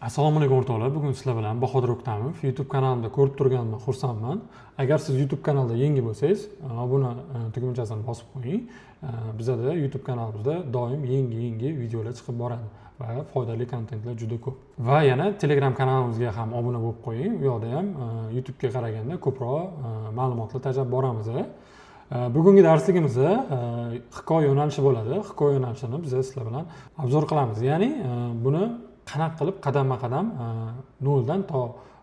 Assalomu alaykum o'rtoqlar. Bugun sizlar bilan Bahodir O'ktamov YouTube kanalimda ko'rib turganimdan xursandman. Agar siz YouTube kanalida yangi bo'lsangiz, obuna tugmachasini bosib qo'ying. Bizda YouTube kanalimizda doim yangi videolar chiqib boradi va foydali kontentlar juda ko'p. Va yana Telegram kanalimizga ham obuna bo'lib qo'ying. U yoqda ham YouTube'ga qaraganda ko'proq ma'lumotlar tajab boramiz. Bugungi darsligimizda hikoya yo'nalishi bo'ladi. Hikoya yo'nalishini biz sizlar bilan obzor qilamiz. Ya'ni buni qanaqa qilib qadamma-qadam noldan to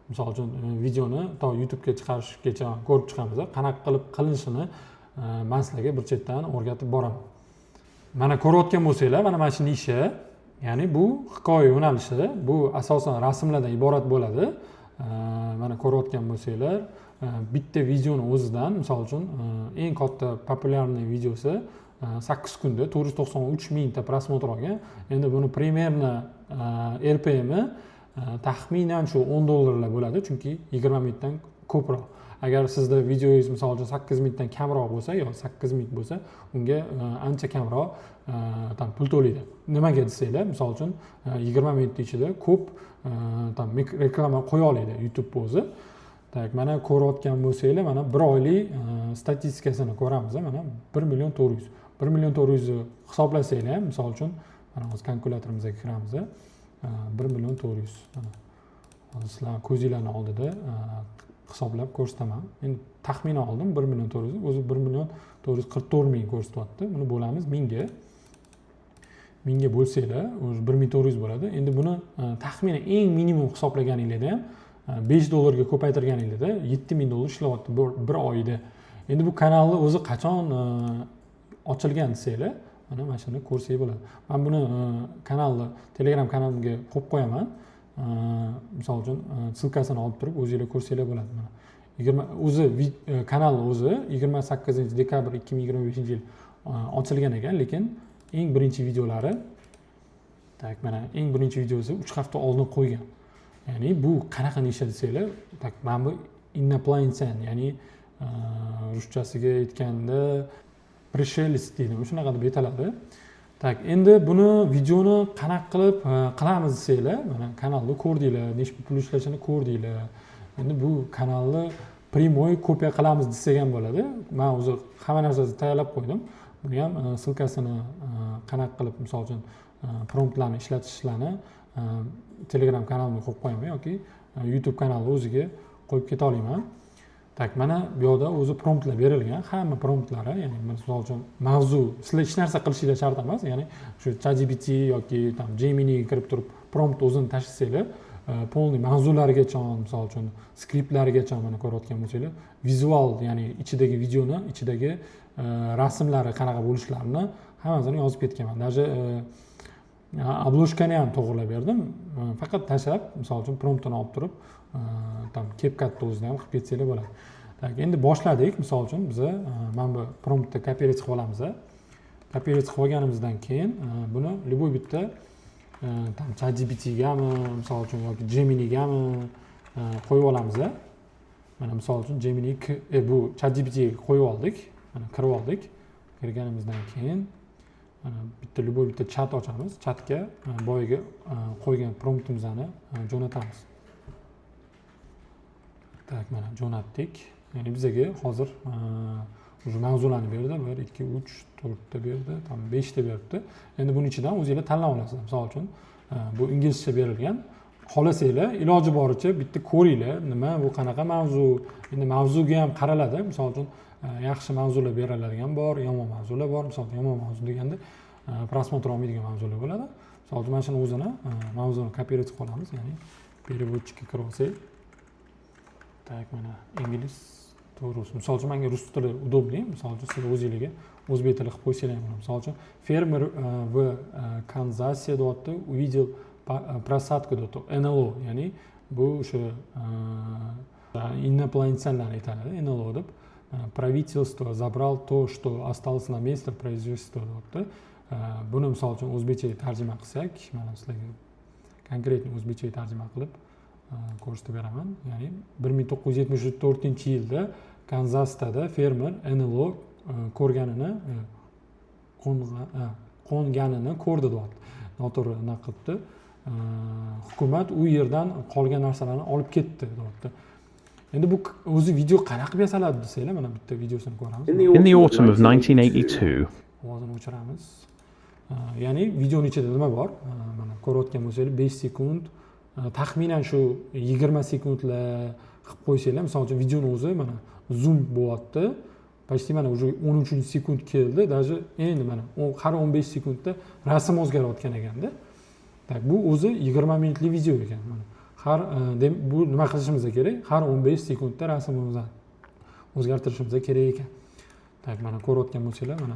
misol uchun videoni to YouTube'ga chiqarishgacha ko'rib chiqamiz. Qanaqa qilib qilinishini men sizlarga bir chetdan o'rgatib boraman. Mana ko'rayotgan bo'lsanglar, mana shunday ishi, ya'ni bu hikoya yo'nalishi, bu asosan rasmlardan iborat bo'ladi. Mana ko'rayotgan bo'lsanglar, bitta videoni o'zidan, misol uchun eng katta populyarniy videosi 8 kunda 493 mingta prosmotr olgan. Endi buni primerni RPM'i taxminan shu $10 bo'ladi, chunki 20 mingdan ko'proq. Agar sizda videongiz misol uchun 8 mingdan kamroq bo'lsa yo 8 ming bo'lsa, unga ancha kamroq pul to'laydi. Nimaga desanglar, misol uchun 20 mingning ichida ko'p reklama qo'ya oladi YouTube o'zi. Tak, mana ko'rayotgan bo'lsanglar, mana bir oylik statistikasini ko'ramiz. Mana 1 million 400. 1 million 400 hisoblasanglar ham, misol uchun mana hozir kalkulyatorimizdagi kiramiz. 1 million 400. Hozir sizlar ko'zinglarning oldida hisoblab ko'rsataman. Endi taxminan oldim 1 million 400. O'zi 1 million 444 ming ko'rsatyapti. Buni bo'lamiz mingga. Mingga bo'lsanglar, o'zi 1400 bo'ladi. Endi buni taxminan eng minimum hisoblaganingizda ham $5 ga ko'paytirganingizda $7000 ishlayapti bir oyda. Endi bu kanalni o'zi qachon ochilgan desanglar, mana shuni ko'rsangiz bo'ladi. Men buni kanalni Telegram kanalimga qo'yib qo'yaman. Misol uchun silkasini olib turib o'zingizlar ko'rsanglar bo'ladi. Mana 20 o'zi kanalni o'zi 28 dekabr 2025 yil ochilgan ekan, lekin eng birinchi videolari mana eng birinchi videosi 3 hafta oldin qo'ygan. Ya'ni bu qanaqa nisha desanglar, mana bu iнопланетян, ya'ni ruschasiga aytganda prishелец deydi. Shunaqa deb aytiladi. Tak, endi buni videoni qanaqa qilib qilamiz desanglar, mana kanalni ko'rdinglar, nechta pul ishlashini ko'rdinglar. Endi bu kanalni primoy kopiya qilamiz desak ham bo'ladi. Men o'zi hamma narsasini tayyorlab qo'ydim. Buni ham silkasini qanaqa qilib, misol uchun promptlarni ishlatishlarini Telegram kanalimga qo'yib qo'yaman yoki YouTube kanali o'ziga qo'yib keta olaman. Tak, mana bu yerda o'zi promptlar berilgan, hamma promptlari, ya'ni misol uchun mavzu, sizlar hech narsa qilishingiz shart emas, ya'ni shu ChatGPT yoki Gemini kirib turib prompt o'zini tashlasanglar, polniy mavzulargacha, misol uchun skriptlargacha mana ko'rayotgan bo'lsanglar, vizual, ya'ni ichidagi videoni, ichidagi rasmlari qanaqa bo'lishlarini hammasini yozib ketganman. Даже obloshkani ham to'g'rilab berdim. Faqat tashlab, misol uchun promptini olib turib, CapCut'ni o'zida ham qilib ketsanglar bo'ladi. Tak, endi boshladik. Misol uchun biz mana bu promptni kopiyaj qilib olamiz. Kopiyaj qilib olganimizdan keyin buni любой bitta ChatGPT'gami, misol uchun yoki Gemini'gami qo'yib olamiz. Mana misol uchun Gemini bu ChatGPT'ga qo'yib oldik. Mana kirib oldik. Kirganimizdan keyin bitta любой bitta chat ochamiz. Chatga boyaga qo'ygan promptimizni jo'natamiz. Tak, mana jo'natdik. Ya'ni bizga hozir o'sha mavzularni berdi. 1 2 3 4 ta berdi, 5 ta beribdi. Endi buning ichidan o'zingizlar tanlab olasizlar. Misol uchun bu inglizcha berilgan. Xohlasanglar iloji boricha bitta ko'ringlar, nima bu qanaqa mavzu. Endi mavzuga ham qaraladi. Misol uchun yaxshi mavzular beriladigan bor, yomon mavzular bor. Misol uchun yomon mavzu deganda prosmotr olmaydigan mavzular bo'ladi. Misol uchun mana shuni o'zini mavzuni kopiyaj qilib olamiz, ya'ni переводчикка kirib olsak. Tak, mana ingliz to'g'risi. Misol uchun menga rus tili удобный. Misol uchun siz o'zingizga o'zbek tili qilib qo'ysangiz ham bo'ladi. Misol uchun fermer в Канзасе deyapti, увидел просадку deyapti. NLO, ya'ni bu o'sha инопланетянlar aytadi, NLO deb. Правительство забрал то, что осталось на месте производства deyapti. Buni misol uchun o'zbekchaga tarjima qilsak, mana sizlarga konkretni o'zbekchaga tarjima qilib ko'rsatib beraman. Ya'ni 1974-yilda Kanzasda fermer NLO ko'rganini qo'nganini ko'rdi deyapti. Noto'g'ri nima qilibdi? hukumat u yerdan qolgan narsalarni olib ketdi deyapti. Endi bu o'zi video qanaqa qilib yasaladi desanglar, mana bitta videosini ko'ramiz. In the autumn of 1982, Ovozini o'chiramiz. Ya'ni videoning ichida nima bor? Mana ko'rayotgan bo'lsangiz 5 sekund, taxminan shu 20 sekundlar qilib qo'ysanglar, misol uchun videoning o'zi mana zoom bo'lyapti. Почти mana уже 13-sekund keldi. Даже endi mana har 15 sekundda rasm o'zgarayotgan ekanda. Tak, bu o'zi 20 minutlik video ekan. Mana har bu nima qilishimiz kerak? Har 15 sekundda rasmimizni o'zgartirishimiz kerak ekan. Tak, mana ko'rayotgan bo'lsanglar, mana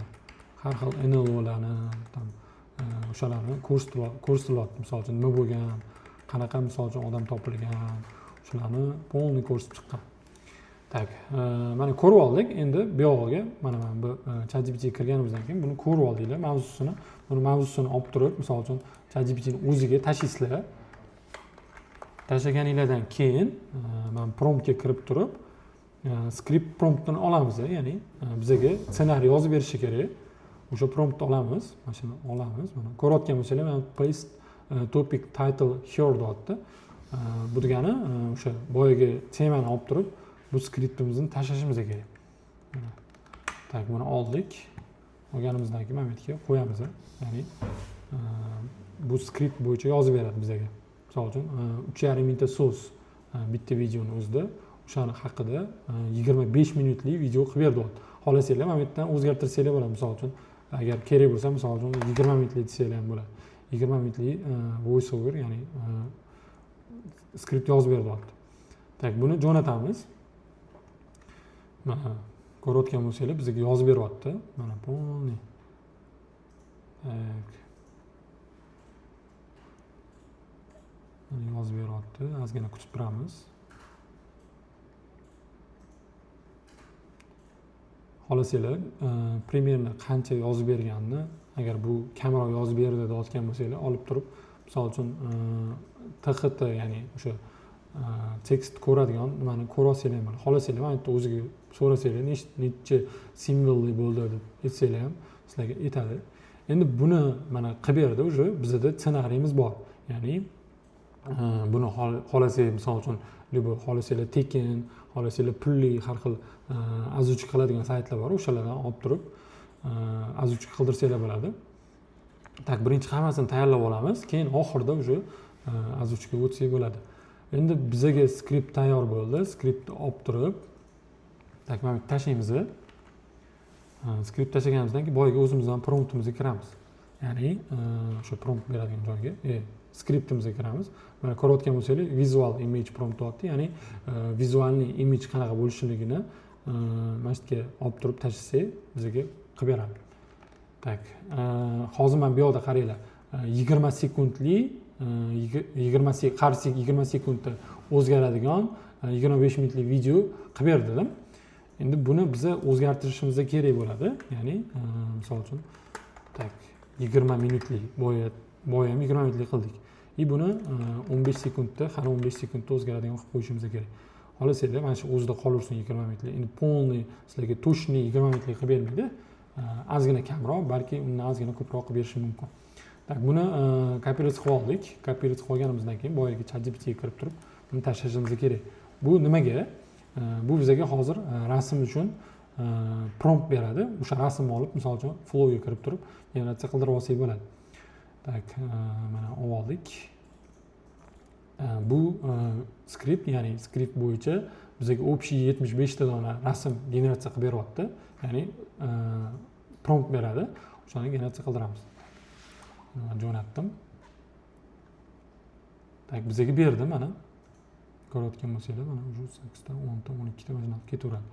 har xil NLO'larni, tam o'shalarni ko'rsatilyapti. Misol uchun nima bo'lgan, qanaqa misol uchun odam topilgan, shularni полный ko'rsatib chiqqan. Tak, mana ko'rib oldik. Endi bu yog'iga mana bu ChatGPT kirganimizdan keyin buni ko'rib oldinglar, mavzusini olib turib, misol uchun ChatGPTning o'ziga tashlaysizlar. Tashlaganinglardan keyin men promptga kirib turib, script promptini olamiz, ya'ni bizga ssenariy yozib berishi kerak. O'sha promptni olamiz, mana shuni olamiz. Mana ko'rayotgan bo'lsangiz, mana paste topic title here deyapti. Bu degani o'sha boyagi temani olib turib, bu skriptimizni tashlashimiz kerak. Tak, buni oldik. Olganimizdan keyin mana bu yerga qo'yamiz. Ya'ni bu skript bo'yicha yozib beradi bizga. Misol uchun 3,5 mingta so'z bitta videoning o'zida o'shani haqida 25 minutlik video qilib berdi. Xohlasanglar mana bu yerdan o'zgartirsanglar bo'ladi. Misol uchun agar kerak bo'lsa, misol uchun 20 minutlik desanglar ham bo'ladi. 20 minutlik voice over, ya'ni skript yozib berdi. Tak, buni jo'natamiz. Mana ko'rayotgan bo'lsanglar, bizga yozib beryapti. Mana полный. Tak. Mana yozib beryapti. Ozgina kutib turamiz. Xohlasanglar, primerni qancha yozib berganini, agar bu kamera yozib berdi deyotgan bo'lsanglar, olib turib, misol uchun TXT, ya'ni o'sha tekst ko'radigan nimani ko'rasanglar ham, xohlasanglar mana yerda o'ziga so'rasanglar, necha simvolli bo'ldi deb aytsanglar ham sizlarga aytadi. Endi buni mana qilib berdi, уже bizda ssenariyimiz bor. Ya'ni buni xohlasangiz, misol uchun xohlasanglar tekin, xohlasanglar pulli, har xil oзвучка qiladigan saytlar bor, o'shalardan olib turib oзвучка qildirsanglar bo'ladi. Tak, birinchi hammasini tayyorlab olamiz, keyin oxirida уже oзвучка o'tsak bo'ladi. Endi bizga skript tayyor bo'ldi. Skriptni olib turib, tak, mana bu tashlaymiz. Skript tashlaganimizdan keyin boyaga o'zimizdan promptimizga kiramiz. Ya'ni o'sha prompt beradigan joyga, skriptimizga kiramiz. Mana ko'rayotgan bo'lsangiz, visual image prompt deyapti. Ya'ni vizualniy image qanaqa bo'lishligini mana shu yerga olib turib tashlasak, bizga qilib beradi. Tak, hozir men bu yoqda qaranglar. 20 sekundli 20 sekundda o'zgaradigan 25 minutlik video qilib berdim. Endi buni biz o'zgartirishimiz kerak bo'ladi. Ya'ni misol uchun tak 20 minutlik boya ham 20 minutlik qildik. Buni 15 sekundda, har 15 sekundda o'zgaradigan qilib qo'yishimiz kerak. Xohlasanglar, mana shu o'zida qolaversin 20 minutlik. Endi полный sizlarga точный 20 minutlik qilib bermaydi. Ozgina kamroq, balki undan ozgina ko'proq qilib berishi mumkin. Tak, buni kopirasiya qilib oldik. Kopirasiya qilganimizdan keyin boyaga ChatGPT ga kirib turib, buni tashlashimiz kerak. Bu nimaga? Bu bizga hozir rasm uchun prompt beradi. O'sha rasmni olib, misol uchun flow ga kirib turib, generatsiya qildirib olsak bo'ladi. Tak, mana oldik. Bu skript, ya'ni skript bo'yicha bizga общий 75 ta dona rasm generatsiya qilib beryapti. Ya'ni prompt beradi. O'shani generatsiya qildiramiz. Jo'natdim. Tak, bizga berdi mana. Ko'rayotgan bo'lsanglar, mana уже 8 ta, 10 ta, 12 ta mana ketaveradi.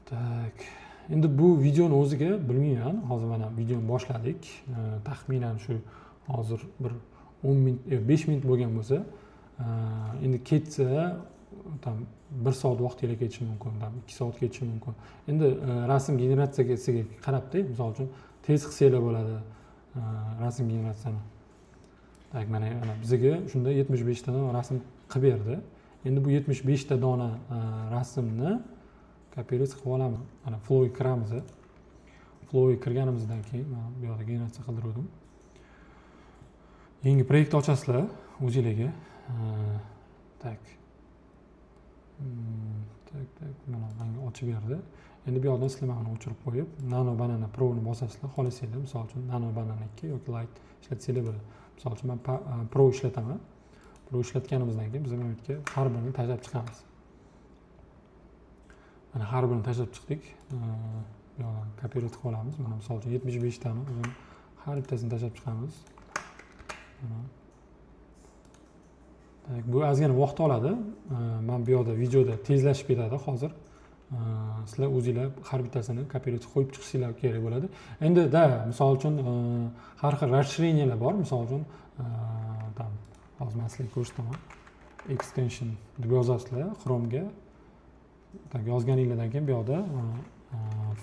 Tak, endi bu videoni o'ziga bilmayman. Hozir mana videoni boshladik. Taxminan shu hozir bir 10 minut, 5 minut bo'lgan bo'lsa, endi ketsa tam 1 soat vaqtga ketishi mumkin, tam 2 soat ketishi mumkin. Endi rasm generatsiyasiga qarabda, misol uchun tez qilsanglar bo'ladi rasm generatsiyani. Tak, mana bizga shunda 75 ta rasm qilib berdi. Endi bu 75 ta dona rasmni kopirasiya qilib olamiz. Mana flow ga kiramiz. Flow ga kirganimizdan keyin mana bu yoqda generatsiya qildirdim. yangi proyekt ochasizlar o'zingizlarga. Tak. Tak, mana menga ochib berdi. Endi bu yoqdan sizlar mana o'chirib qo'yib, Nano Banana Pro ni bosasizlar, xohlasanglar, misol uchun Nano Banana 2 yoki Lite ishlatsanglar bo'ladi. Misol uchun men Pro ishlataman. Pro ishlatganimizdan keyin biz mana bu yerga har birini tashlab chiqamiz. Mana har birini tashlab chiqdik. Bu yoqdan kopirovat qilib olamiz. Mana misol uchun 75 tani har bittasini tashlab chiqamiz. Bu ozgina vaqt oladi. Men bu yoqda videoda tezlashib ketadi hozir. Sizlar o'zingizlar har bittasini kopirovat qo'yib chiqishinglar kerak bo'ladi. Endi misol uchun har xil расширениyalar bor. Misol uchun tam hozir men sizlarga ko'rsataman. Extension deb yozasizlar Chrome'ga. Tak yozganingizdan keyin bu yoqda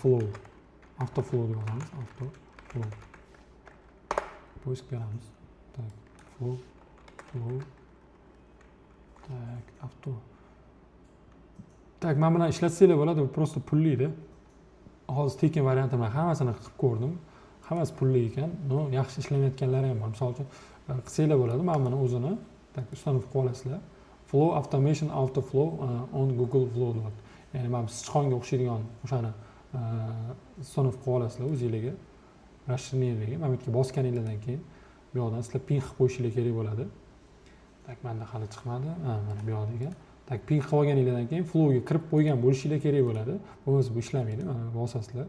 flow, auto flow deb yozamiz. Auto flow. Poisk beramiz. Tak, flow. Tak, auto. Tak, men bilan ishlatsanglar bo'ladi, bu prosta pulli-da. Hozir tekin varianti bilan hammasini qilib ko'rdim. Hammasi pulli ekan. No, yaxshi ishlamayotganlari ham bor. Misol uchun qilsanglar bo'ladi. Men buni o'zini tak ustanov qilib olasizlar. Flow Automation Auto Flow on Google Flow deyapti. Ya'ni men sichqonga o'xshaydigan o'shani ustanov qilib olasizlar o'zingizlarga. Расширениyalarga. Mana bu yerga bosganingizdan keyin bu yoqdan sizlar pin qilib qo'yishingiz kerak bo'ladi. Tak, menda hali chiqmadi. Mana bu yoqda ekan. Tak, pin qilib olganingizdan keyin flowga kirib qo'ygan bo'lishingiz kerak bo'ladi. Bo'lmasa bu ishlamaydi. Mana bosasizlar.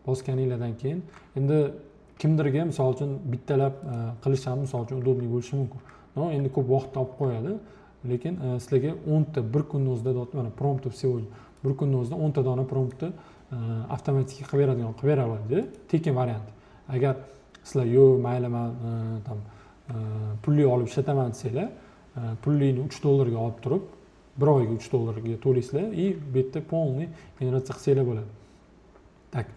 Bosganingizdan keyin endi kimdirga misol uchun bittalab qilish ham misol uchun udobli bo'lishi mumkin. No, endi ko'p vaqt olib qo'yadi. Lekin sizlarga 10 ta bir kunning o'zida mana prompt всего bir kunning o'zida 10 ta dona promptni avtomatik qilib beradi. Tekin variant. Agar sizlar mayli men tam pulli olib ishlataman desanglar, pullini $3 ga olib turib, bir oyga $3 ga to'laysizlar и bu yerda полный generatsiya qilsanglar bo'ladi. Tak.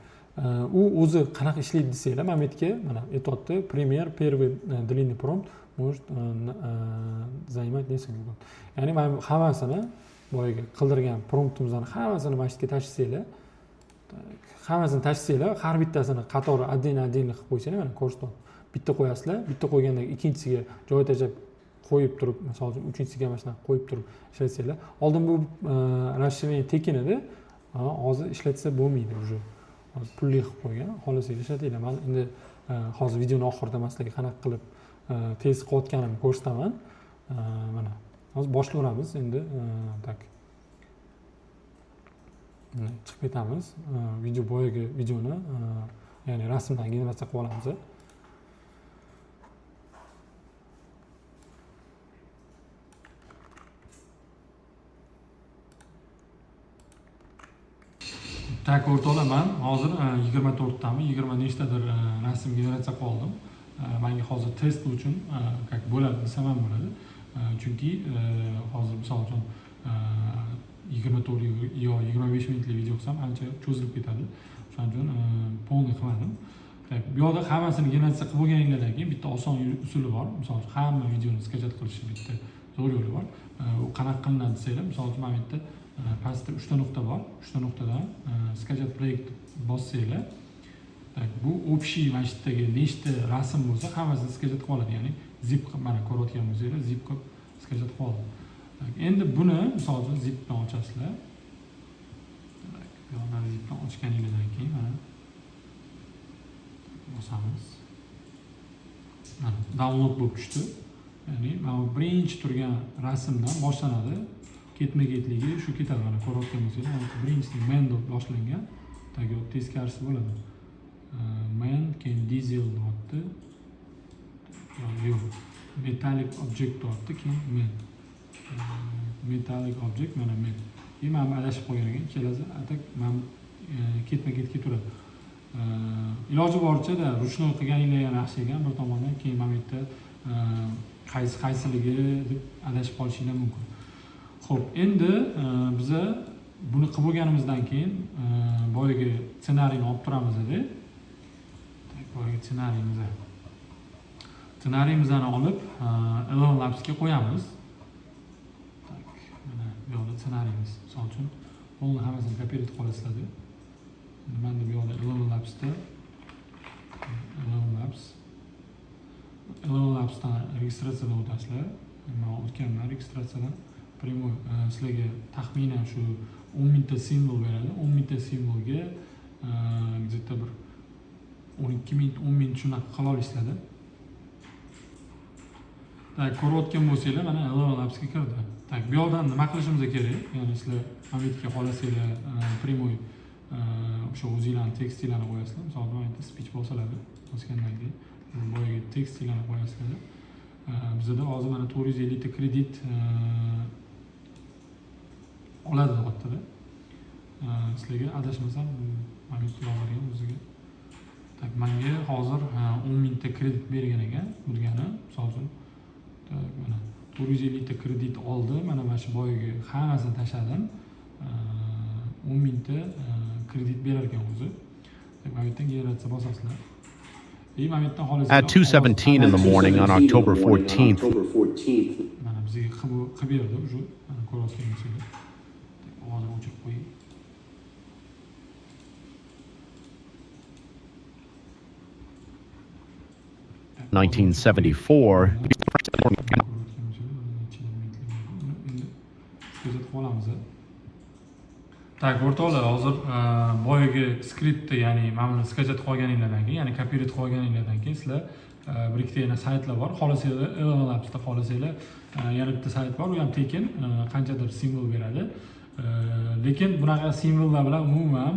U o'zi qanaqa ishlaydi desanglar, mana bu yerga mana aytayapti, Premiere первый длинный prompt может занимать несколько минут. Ya'ni men hammasini boyaga qildirgan promptimizning hammasini mana shu yerga tashlsanglar, har bittasini qatori отдельно qilib qo'ysanglar, mana ko'rsatyapti. Bitta qo'yasizlar, bitta qo'ygandan ikkinchisiga joy tajab qo'yib turib, misol uchun uchinchisiga mana shunday qo'yib turib ishlatsanglar. Oldin bu расширение tekin edi, hozir ishlatsa bo'lmaydi уже. Hozir pulli qilib qo'ygan. Xohlasanglar ishlatinglar. Men endi hozir videoning oxirida men sizlarga qanaqa qilib tez qilayotganimni ko'rsataman. Mana hozir boshlayveramiz endi. Tak. Chiqib ketamiz. Video boyagi videoni, ya'ni rasmdan generatsiya qilib olamiz. Tak, o'rtoqlar, men hozir 24 tami, 20 nechtadir rasm generatsiya qilib oldim. Menga hozir test uchun как bo'ladi desam ham bo'ladi. Chunki hozir misol uchun 24 yo 25 minutlik video qilsam ancha cho'zilib ketadi. Shuning uchun полный qilmadim. Tak, bu yoqda hammasini generatsiya qilib bo'lganingizdan keyin bitta oson usuli bor. Misol uchun hamma videoni sketchat qilishning bitta zo'r yo'li bor. U qanaqa qilinadi desanglar, misol uchun mana bu yerda pastda 3 ta nuqta bor. 3 ta nuqtadan sketchat proyekt bossanglar, tak, bu общий mana shu yerdagi nechta rasm bo'lsa, hammasini sketchat qilib oladi. Ya'ni zip qilib mana ko'rayotgan bo'lsanglar, zip qilib sketchat qilib oladi. Tak, endi buni misol uchun zip bilan ochasizlar. Tak, bu yoqdan zip bilan ochganingizdan keyin mana bosamiz. Mana download bo'lib tushdi. Ya'ni mana bu birinchi turgan rasmdan boshlanadi. Ketma-ketligi shu ketadi. Mana ko'rayotgan bo'lsanglar, birinchisi main deb boshlangan. Tak, teskarisi bo'ladi. Main keyin diesel deyapti. Yo'q. Metallic object deyapti, keyin main. Metallic object mana main. Men adashib qolgan ekan, kelasi atak men ketma-ket ketaveradi. Iloji boricha ruchnoy qilganinglar ham yaxshi ekan bir tomondan, keyin mana bu yerda qaysiligi deb adashib qolishinglar mumkin. Xo'p, endi biza buni qilib bo'lganimizdan keyin boyagi ssenariyni olib turamiz edi. Boyagi ssenariyimizni olib Elon Labsga qo'yamiz. Tak, mana bu yoqda ssenariyimiz. Misol uchun buni hammasini kopirovat qilib olasizlar. Mana bu yoqda Elon Labsda Elon Labs Elon Labs'dan registratsiyadan o'tasizlar. Men o'tganman registratsiyadan. Primoy sizlarga taxminan shu 10 mingta simbol beradi. 10 mingta simbolga где-то bir 12 ming, 10 ming shunaqa qila olasizlar. Tak, ko'rayotgan bo'lsanglar, mana Elon Labs'ga kirdi. Tak, bu yoqdan nima qilishimiz kerak? Ya'ni sizlar Amitga xohlasanglar, Primoy o'sha o'zingizlarning tekstinglarni qo'yasizlar. Misol uchun speech bosiladi. Bosgandan keyin boyaga tekstinglarni qo'yasizlar. Bizda hozir mana 450 ta kredit oladi deyapti-da. Sizlarga adashmasam, Amit qilgan o'ziga. Tak, menga hozir 10 ming ta kredit bergan ekan, bo'lgani, misol uchun mana 450 ta kredit oldi. Mana shu boyaga hammasini tashladim. 10 ming ta kredit berar ekan o'zi. Mana bu yerdan generatsiya bosasizlar. At 2:17 in the morning on October 14th, mana bizga qilib berdi o'sha. Mana ko'rayotgan bo'lsangiz. Ovozini o'chirib qo'ying. 1974, Tak, o'rtoqlar, hozir boyagi skriptni, ya'ni mana buni skachat qolganinglardan keyin, ya'ni kopiyret qolganinglardan keyin sizlar bir ikkita yana saytlar bor. Xohlasanglar, Elon Labs'da xohlasanglar, yana bitta sayt bor, u ham tekin, qanchadir simbol beradi. Lekin bunaqa simbollar bilan umuman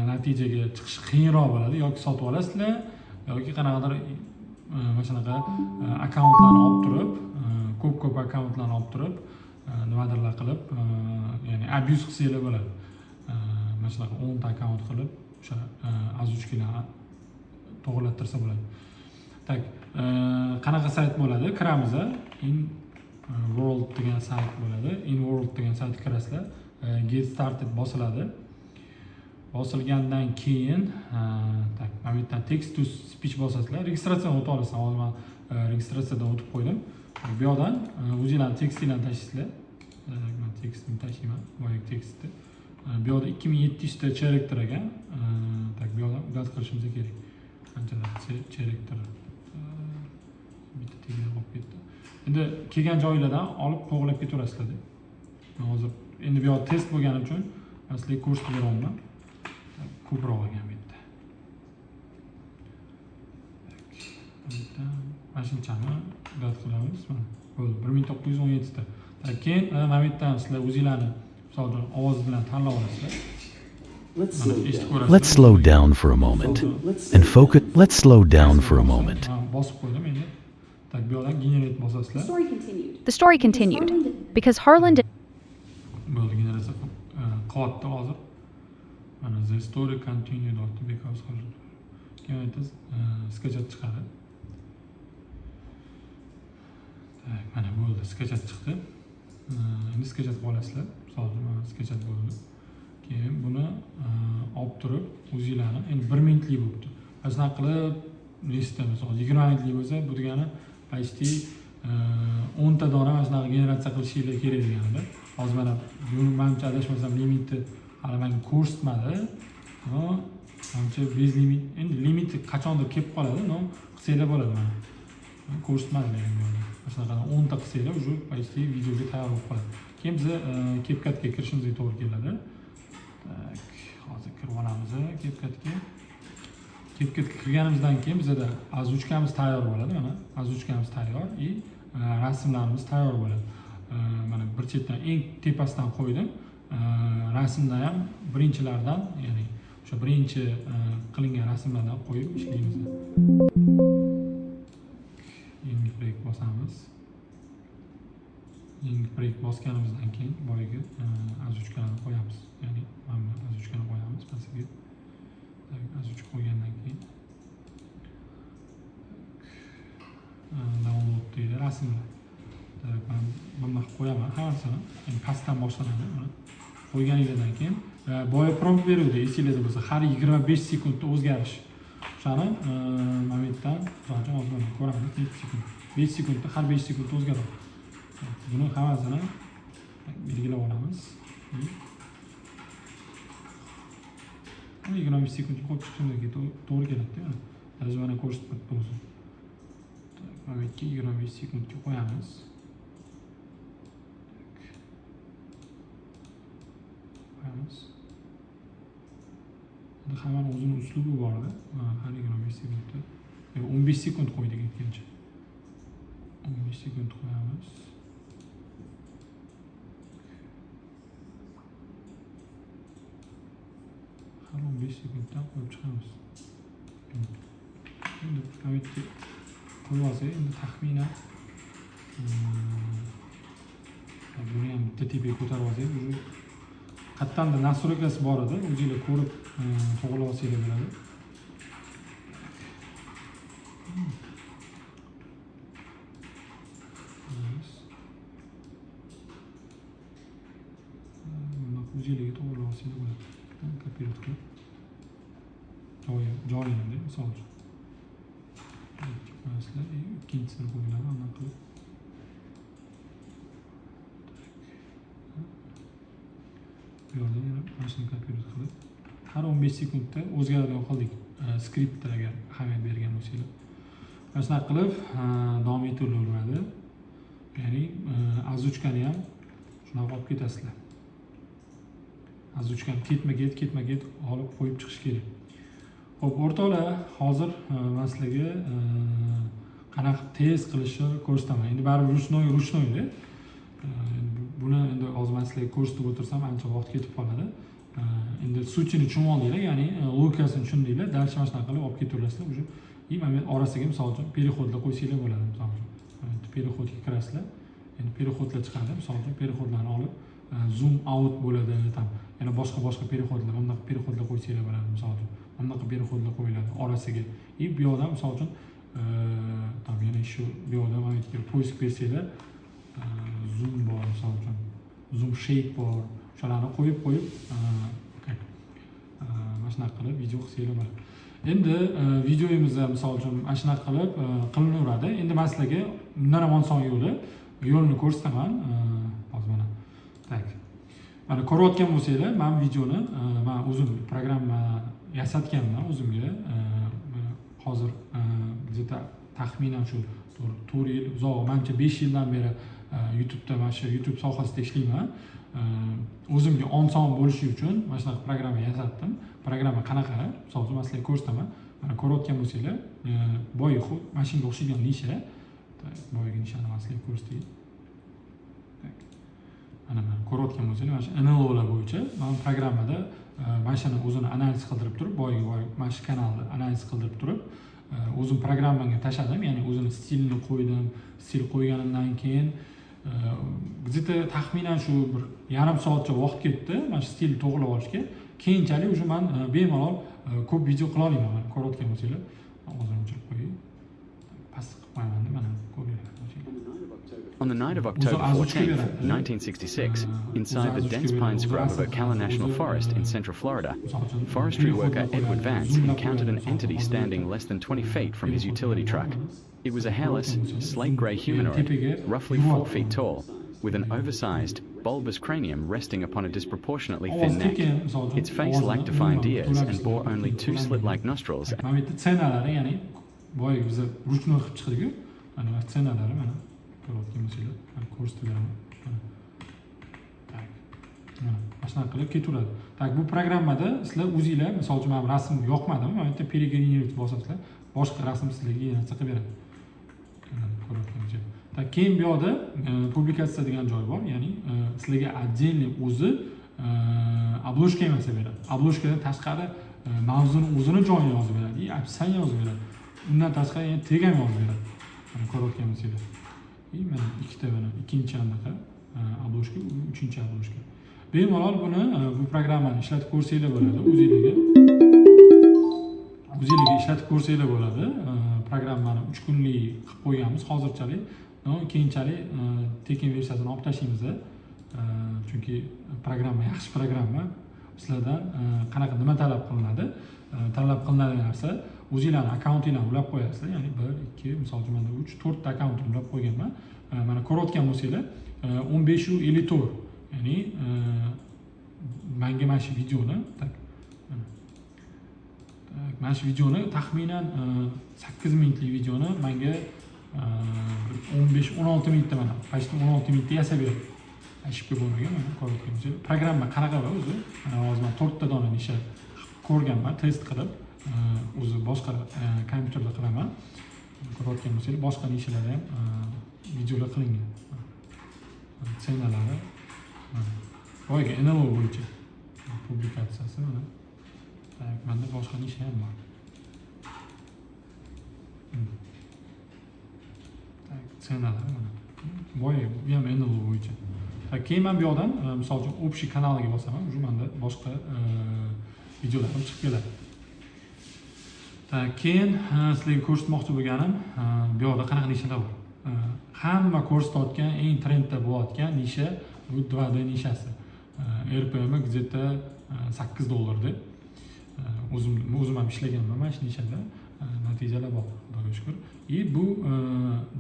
natijaga chiqish qiyinroq bo'ladi. Yoki sotib olasizlar, yoki qanaqadir mana shunaqa akkauntlarni olib turib, ko'p akkauntlarni olib turib, nimadirlar qilib, ya'ni abuse qilsanglar bo'ladi. Mana shunaqa 10 ta akkaunt qilib, o'sha azuchkilarni to'g'rilattirsa bo'ladi. Tak, qanaqa sayt bo'ladi? Kiramiz. In world degan sayt bo'ladi. In world degan saytga kirasizlar. Get started bosiladi. Bosilgandan keyin, tak, mana bu yerdan text to speech bosasizlar. Registratsiyadan o'tib olasiz. Hozir men registratsiyadan o'tib qo'ydim. Bu yoqdan o'zingizlarning tekstinglarni tashlaysiz. Men tekstni tashlayman, boyagi tekstni. Bu yoqda 2700 ta charakter ekan. Tak, bu yoqdan udad qilishimiz kerak. Qanchalar charakter bitta tegib olib ketdi. Endi kelgan joylardan olib qo'g'lab ketaverasizlar. Men hozir endi bu yoq test bo'lgani uchun sizlarga ko'rsatib beraman. Ko'proq olgan bu yerda. Mana shunchani udad qilamiz. Bo'ldi, 1917 ta. Keyin mana bu yerdan sizlar o'zingizlarni misol uchun ovoz bilan tanlab olasizlar. let's slow down for a moment and focus. Let's slow down for a moment. Bosib qo'ydim endi. Tak, bu yoqdan generate bosasizlar. The story continued because Harlan did. Bo'ldi, generatsiya qilyapti hozir. Mana the story continued because Harlan. Keyin aytasiz, skachat chiqadi. Tak, mana bo'ldi, skachat chiqdi. Endi skachat olasizlar. Misol uchun mana skachat bo'ldi. Keyin buni olib turib, o'zingizlarni endi 1 minutlik bo'libdi. Aslan qilib, nechta misol 20 minutlik bo'lsa, bu degani почти 10 ta dona mana shunaqa generatsiya qilishingiz kerak deganida. Hozir mana buni menimcha adashmasam limitni hali menga ko'rsatmadi. Menimcha bez limit. Endi limiti qachondir kelib qoladi, no qilsanglar bo'ladi mana. Ko'rsatmadi lekin bu yerda. Masalan 10 ta qilsanglar, уже почти videoga tayyor bo'lib qoladi. Keyin biz CapCutga kirishimizga to'g'ri keladi. Tak, hozir kirib olamiz CapCutga. CapCutga kirganimizdan keyin bizda azuchkamiz tayyor bo'ladi. Mana azuchkamiz tayyor и rasmlarimiz tayyor bo'ladi. Mana bir chetdan eng tepasidan qo'ydim. Rasmda ham birinchilardan, ya'ni o'sha birinchi qilingan rasmlardan qo'yib ishlaymiz. Yangi proyekt bosamiz. Yangi proyekt bosganimizdan keyin boyagi azuchkalarni qo'yamiz. Ya'ni mana azuchkani qo'yamiz pastga. Azuchka qo'ygandan keyin download deydi rasmlar. Men buni qo'yaman hammasini. Endi pastdan boshlanadi. Qo'yganingizdan keyin boya prompt beruvdi, esingizda bo'lsa, har 25 sekundda o'zgarish. O'shani mana bu yerdan hozir ko'ramiz. 5 sekundda, har 5 sekundda o'zgaradi. Buni hammasini belgilab olamiz. 25 sekund qo'yib chiqishimizga to'g'ri keladi-da. Tarjimani ko'rsatib o'zi. Mana 25 sekundga qo'yamiz. Endi hamma o'zining uslubi bor-da. Har 25 sekundda 15 sekund qo'ydik ikkinchi. 15 sekund qo'yamiz. Har 15 sekunddan qo'yib chiqamiz. Endi qavetga qo'yib olsak, endi taxminan buni ham bitta tepaga ko'tarib olsak, уже qayerdandir nastroykasi bor edi, o'zingizlar ko'rib to'g'rilab olsanglar bo'ladi. O'zingizlarga to'g'rilab olsanglar bo'ladi. Kopirovat qilib joyini misol uchun qo'yasizlar, ikkinchisini qo'yinglar, anaqa qilib bu yerda yana mana shuni kopirovat qilib har 15 sekundda o'zgaradigan qildik skriptda agar ahamiyat bergan bo'lsanglar. Mana shunaqa qilib davom ettiraveradi. Ya'ni ozuchkani ham shunaqa olib ketasizlar. Ozuchkani ketma-ket olib qo'yib chiqish kerak. Xo'p, o'rtoqlar, hozir men sizlarga qanaqa tez qilishni ko'rsataman. Endi baribir ruchnoy-da. Buni endi hozir men sizlarga ko'rsatib o'tirsam ancha vaqt ketib qoladi. Endi sutini tushunib oldinglar, ya'ni logikasini tushundinglar, dальше mana shunaqa qilib olib ketaverasizlar. Уже и moment orasiga misol uchun переходlar qo'ysanglar bo'ladi, misol uchun. Переходga kirasizlar. Endi переходlar chiqadi, misol uchun переходlarni olib zoom out bo'ladi, tam yana boshqa переходlar, bunaqa переходlar qo'ysanglar bo'ladi, misol uchun. Bunaqa переходlar qo'yiladi orasiga. И bu yoqda misol uchun tam yana shu bu yoqda mana poisk bersanglar, zoom bor, misol uchun. Zoom shape bor. Shularni qo'yib mana shunaqa qilib video qilsanglar bo'ladi. Endi videoyimizda misol uchun mana shunaqa qilib qilinaveradi. Endi men sizlarga bundan ham oson yo'lini ko'rsataman. Hozir mana tak. Mana ko'rayotgan bo'lsanglar, men videoni men o'zim programma yasatganman o'zimga. Hozir bizda taxminan shu 4 yil, uzoq, menimcha 5 yildan beri YouTube'da mana shu YouTube sohasida ishlayman. O'zimga oson bo'lishi uchun mana shunaqa programma yasatdim. Programma qanaqa? Misol uchun men sizlarga ko'rsataman. Mana ko'rayotgan bo'lsanglar, boya mashinaga o'xshagan nisha. Boyagi nishani men sizlarga ko'rsatay. Mana ko'rayotgan bo'lsanglar, mana shu NLO'lar bo'yicha men programmada mashinani o'zini analiz qildirib turib, boyagi mana shu kanalni analiz qildirib turib, o'zim programmaga tashladim, ya'ni o'zini stilini qo'ydim. Stil qo'yganimdan keyin bizda taxminan shu bir yarim soatcha vaqt ketdi mana shu stilni to'g'rilab olishga. Keyinchalik уже men bemalol ko'p video qila olaman. Mana ko'rayotgan bo'lsanglar, hozir o'chirib qo'yay. Past qilib qo'yaman deb mana ko'ringlar. On the night of October 14th, 1966, inside the dense pines grove of Ocala National Forest in central Florida, forestry worker Edward Vance encountered an entity standing less than 20 feet from his utility truck. It was a hairless, slate-grey humanoid, roughly 4 feet tall, with an oversized, bulbous cranium resting upon a disproportionately thin neck. Its face lacked defined ears and bore only 2 slit-like nostrils. Ko'rayotgan bo'lsanglar, mana ko'rsatib beraman. Tak. Mana shunaqa qilib ketaveradi. Tak, bu programmada sizlar o'zingizlar, misol uchun men rasm yoqmadimi, mana bitta перегенерировать bosasizlar, boshqa rasm sizlarga narsa qilib beradi. Ko'rayotgan bo'lsanglar. Tak, keyin bu yoqda publikatsiya degan joy bor, ya'ni sizlarga отдельный o'zi обложка emas beradi. Обложkadan tashqari mavzuni o'zini joyini yozib beradi, opisiya yozib beradi. Undan tashqari yana tag ham yozib beradi. Mana ko'rayotgan bo'lsanglar. Mana ikkita mana ikkinchi anaqa obloshka, uchinchi obloshka. Bemalol buni bu programmani ishlatib ko'rsanglar bo'ladi, o'zingizlarga ishlatib ko'rsanglar bo'ladi. Programmani 3 kunlik qilib qo'yganmiz hozirchalik. Keyinchalik tekin versiyasini olib tashlaymiz. Chunki programma yaxshi programma. Sizlardan qanaqa nima talab qilinadi? Talab qilinadigan narsa o'zingizlarning akkauntinglarni ulab qo'yasizlar. Ya'ni 1, 2, misol uchun menda 3, 4 ta akkauntni ulab qo'yganman. Mana ko'rayotgan bo'lsanglar, 1554. Ya'ni menga mana shu videoni, mana shu videoni taxminan 8 minutlik videoni menga 15-16 minutda mana почти 16 minutda yasab beradi. Ashibga bo'lmagan mana ko'rayotgan bo'lsangiz. Programma qanaqa va o'zi? Hozir men 4 ta dona nisha ko'rganman, test qilib, o'zi boshqa kompyuterda qilaman. Ko'rayotgan bo'lsangiz, boshqa nishalar ham videolar qilingan. Ssenalari boyagi NLO bo'yicha publikatsiyasi mana. Menda boshqa nisha ham bor. Ssenalari mana. Boyagi bu ham NLO bo'yicha. Keyin men bu yoqdan misol uchun общий kanaliga bosaman, уже menda boshqa videolarim chiqib keladi. Keyin sizlarga ko'rsatmoqchi bo'lganim, bu yoqda qanaqa nishalar bor. Hamma ko'rsatayotgan eng trendda bo'layotgan nisha bu 2D nishasi. RPM где-то $8 o'zim ham ishlaganman mana shu nishada. Natijalar bor, Xudoga shukr. Bu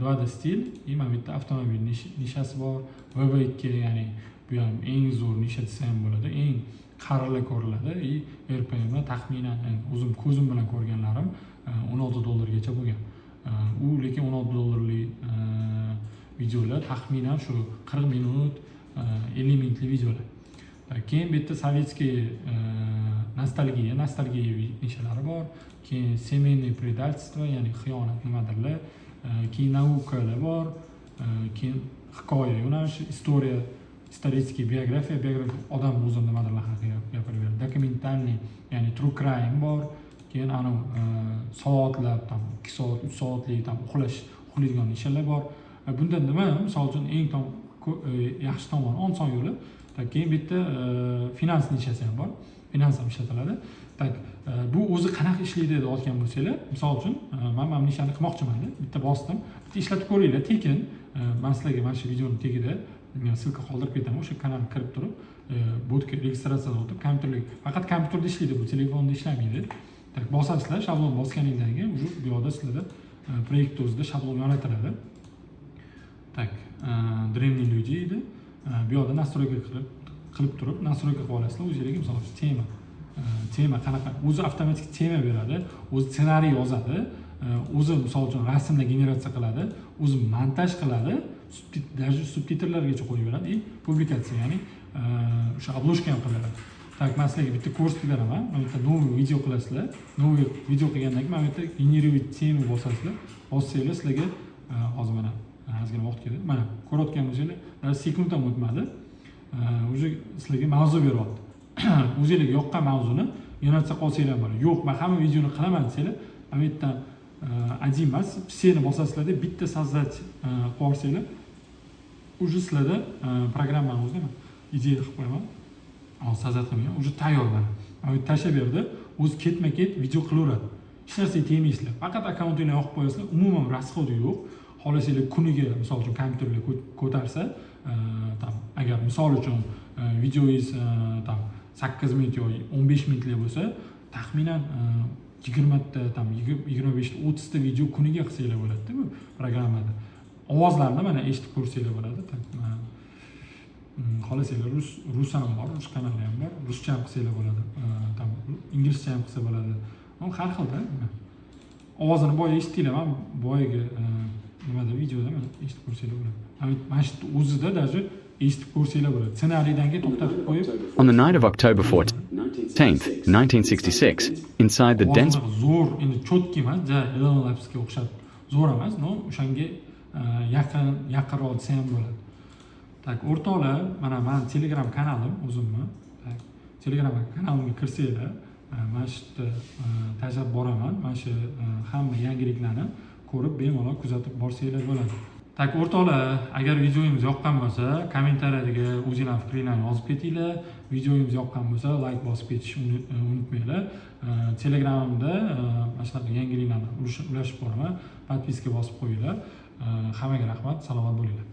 2D stil, mana bu yerda avtomobil nishasi bor. VV2 ya'ni bu ham eng zo'r nisha desa ham bo'ladi. Eng qarili ko'riladi. RPM taxminan o'zim ko'zim bilan ko'rganlarim $16 gacha bo'lgan. U lekin $16lik videolar taxminan shu 40 minut, 50 minutlik videolar. Keyin bu yerda sovetskiy nostalgiya nishalari bor. Keyin семейное предательство, ya'ni xiyonat nimadirlar. Keyin naukalar bor. Keyin hikoya yo'nalishi, исторический biografiya odam o'zi nimadirlar haqida gapirib beradi. Dokumentalniy, ya'ni true crime bor. Keyin anu soatlab, 2 soat, 3 soatlik uxlaydigan nishalar bor. Bunda nima, misol uchun eng yaxshi tomoni oson yo'li. Keyin bu yerda finans nishasi ham bor. Finans ham ishlatiladi. Bu o'zi qanaqa ishlaydi deb aytgan bo'lsanglar, misol uchun men mana nishani qilmoqchiman, bitta bosdim. Bitta ishlatib ko'ringlar, tekin. Men sizlarga mana shu videoning tagida silka qoldirib ketaman, o'sha kanalga kirib turib, bodka registratsiyadan o'tib, faqat kompyuterda ishlaydi, bu telefonda ishlamaydi. Bosasizlar, shablon bosganingizdan keyin уже bu yoqda sizlarda proyekt o'zida shablon yaratiladi. Древние люди edi. Bu yoqda настройка qilib turib, настройка qilib olasizlar, o'zingizga misol uchun tema qanaqa, o'zi avtomatik tema beradi, o'zi ssenariy yozadi, o'zi misol uchun rasmni generatsiya qiladi, o'zi montaj qiladi, даже subtitrlargacha qo'yib beradi, publikatsiya, ya'ni o'sha obloshka ham qiladi. Men sizlarga bitta ko'rsatib beraman. Mana bu yerda новый video qilasizlar. Новый video qilgandan keyin mana bu yerda generировать temu bosasizlar. Bossanglar sizlarga hozir mana ozgina vaqt ketadi. Mana ko'rayotgan bo'lsanglar, sekund ham o'tmadi. Уже sizlarga mavzu beryapti. O'zingizga yoqqan mavzuni generatsiya qilsanglar bo'ladi. Yo'q, men hamma videoni qilaman desanglar, mana bu yerda один emas, всени bosasizlarda bitta sozdать qilib olsanglar, уже sizlarda programmani o'zida ideya qilib qo'yaman. Sozdать qilmagan, уже tayyor mana. Mana bu tashlab berdi, o'zi ketma-ket video qilaveradi. Hech narsaga tegmaysizlar. Faqat akkauntingni yoqib qo'yasizlar, umuman rasxodi yo'q. Xohlasanglar kuniga misol uchun kompyuterga ko'tarsa, agar misol uchun videoingiz 8 minut yoki 15 minutlik bo'lsa, taxminan 20 ta, 25 ta, 30 ta video kuniga qilsanglar bo'ladi bu programmada. Ovozlarni mana eshitib ko'rsanglar bo'ladi. Xohlasanglar rus ham bor, rus kanali ham bor, ruscha ham qilsanglar bo'ladi. Inglizcha ham qilsa bo'ladi. Har xilda. Ovozini boya eshitdinglar, men boyagi nimada videoda mana eshitib ko'rsanglar bo'ladi. Mana shu o'zida даже eshitib ko'rsanglar bo'ladi. Ssenariydan keyin to'xtatib qo'yib. On the night of October 14th, 1966, inside the dense zo'r, endi cho'tki emas, Elon Muskga o'xshab zo'r emas, no, o'shanga yaqinroq desa ham bo'ladi. O'rtoqlar, mana men Telegram kanalim o'zimni. Telegram kanalimga kirsanglar, mana shu tashlab boraman. Mana shu hamma yangiliklarni ko'rib, bemalol kuzatib borsanglar bo'ladi. O'rtoqlar, agar videomiz yoqqan bo'lsa, kommentariylarga o'zingizlar fikringizni yozib ketinglar. Videomiz yoqqan bo'lsa, like bosib ketishni unutmanglar. Telegramimda mana shunaqa yangiliklarni ulashib boraman. Podpiska bosib qo'yinglar. Hammaga rahmat, salomat bo'linglar.